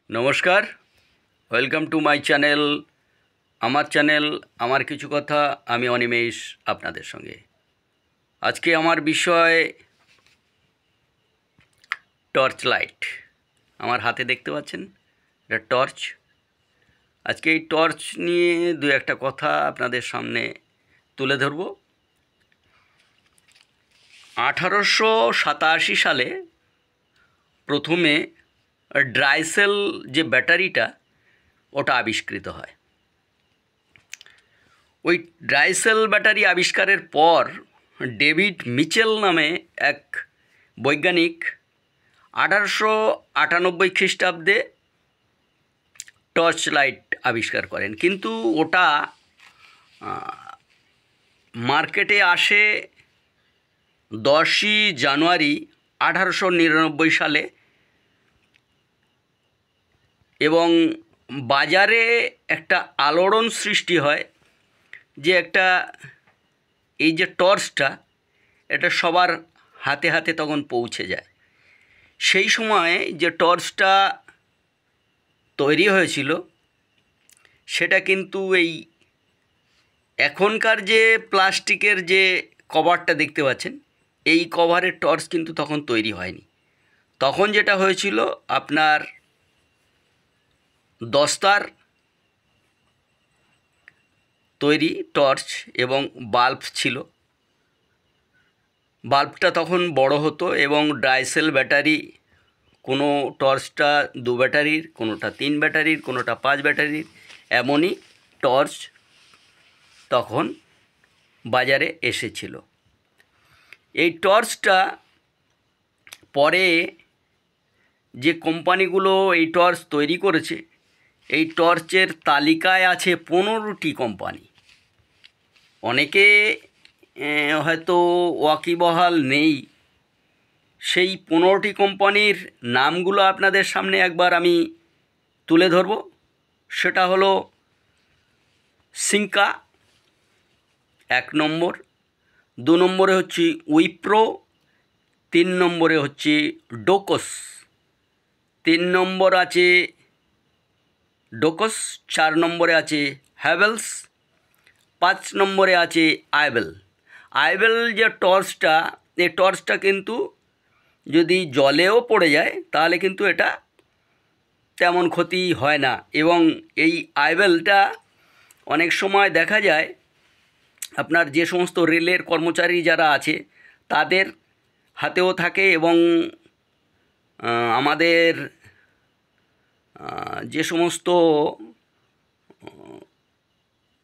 নমস্কার, welcome to my channel. আমার channel আমার কিছু কথা, আমি অনিমেষ আপনাদের সঙ্গে। আজকে আমার বিষয় টর্চ লাইট। আমার হাতে দেখতে পাচ্ছেন, এটা টর্চ। আজকে এই টর্চ নিয়ে দু একটা কথা আপনাদের সামনে তুলে ধরব। 1887 সালে প্রথমে ড্রাইসেল যে ব্যাটারিটা ওটা আবিষ্কৃত হয়। ওই ড্রাইসেল ব্যাটারি আবিষ্কারের পর ডেভিড মিচেল নামে এক বৈজ্ঞানিক 1898 খ্রিস্টাব্দে টর্চ লাইট আবিষ্কার করেন, কিন্তু ওটা মার্কেটে আসে 10ই জানুয়ারি 1899 সালে, এবং বাজারে একটা আলোড়ন সৃষ্টি হয় যে একটা এই যে টর্চটা, এটা সবার হাতে হাতে তখন পৌঁছে যায়। সেই সময় যে টর্চটা তৈরি হয়েছিল সেটা কিন্তু এই এখনকার যে প্লাস্টিকের যে কভারটা দেখতে পাচ্ছেন, এই কভারের টর্চ কিন্তু তখন তৈরি হয়নি। তখন যেটা হয়েছিল, আপনার দস্তার তৈরি টর্চ এবং বাল্ব ছিল। বাল্বটা তখন বড় হতো এবং ড্রাইসেল ব্যাটারি, কোনো টর্চটা 2 ব্যাটারির, কোনোটা 3 ব্যাটারির, কোনোটা 5 ব্যাটারির, এমনই টর্চ তখন বাজারে এসেছিল। এই টর্চটা পরে যে কোম্পানিগুলো এই টর্চ তৈরি করেছে, এই টর্চের তালিকায় আছে 15টি কোম্পানি। অনেকে হয়তো ওয়াকিবহাল নেই, সেই 15টি কোম্পানির নামগুলো আপনাদের সামনে একবার আমি তুলে ধরব। সেটা হলো সিঙ্কা 1 নম্বর, 2 নম্বরে হচ্ছে উইপ্রো, 3 নম্বরে হচ্ছে ডোকস, 3 নম্বর আছে ডোকস, 4 নম্বরে আছে হ্যাভেলস, 5 নম্বরে আছে আইবেল। আইবেল যে টর্চটা, এই টর্চটা কিন্তু যদি জলেও পড়ে যায় তাহলে কিন্তু এটা তেমন ক্ষতি হয় না। এবং এই আইবেলটা অনেক সময় দেখা যায় আপনার যে সমস্ত রেলের কর্মচারী যারা আছে তাদের হাতেও থাকে, এবং আমাদের যে সমস্ত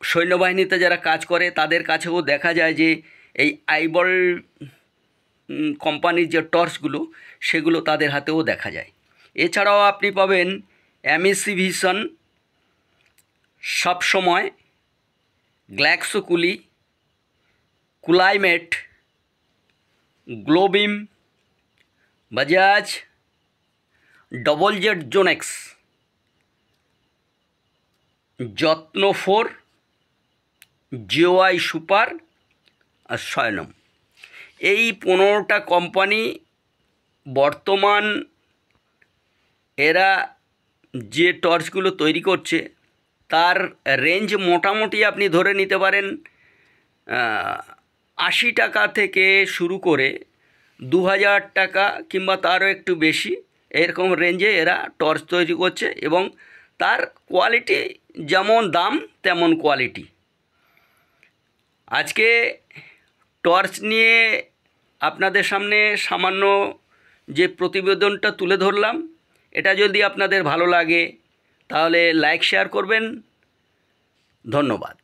সৈন্যবাহিনীতে যারা কাজ করে তাদের কাছেও দেখা যায় যে এই আইবল কোম্পানির যে টর্চগুলো, সেগুলো তাদের হাতেও দেখা যায়। এছাড়াও আপনি পাবেন অ্যামিসিভিশন, সবসময়, গ্ল্যাক্সোকুলি, কুলাইমেট, গ্লোবিম, বাজাজ, ডবল জেড জোনেক্স, যত্ন 4, জিওআই সুপার আর সয়নম। এই 15টা কোম্পানি বর্তমান এরা যে টর্চগুলো তৈরি করছে তার রেঞ্জ মোটামুটি আপনি ধরে নিতে পারেন 80 টাকা থেকে শুরু করে 2000 টাকা কিংবা তারও একটু বেশি, এরকম রেঞ্জে এরা টর্চ তৈরি করছে, এবং তার কোয়ালিটি যেমন দাম তেমন কোয়ালিটি। আজকে টর্চ নিয়ে আপনাদের সামনে সামান্য যে প্রতিবেদনটা তুলে ধরলাম, এটা যদি আপনাদের ভালো লাগে তাহলে লাইক শেয়ার করবেন। ধন্যবাদ।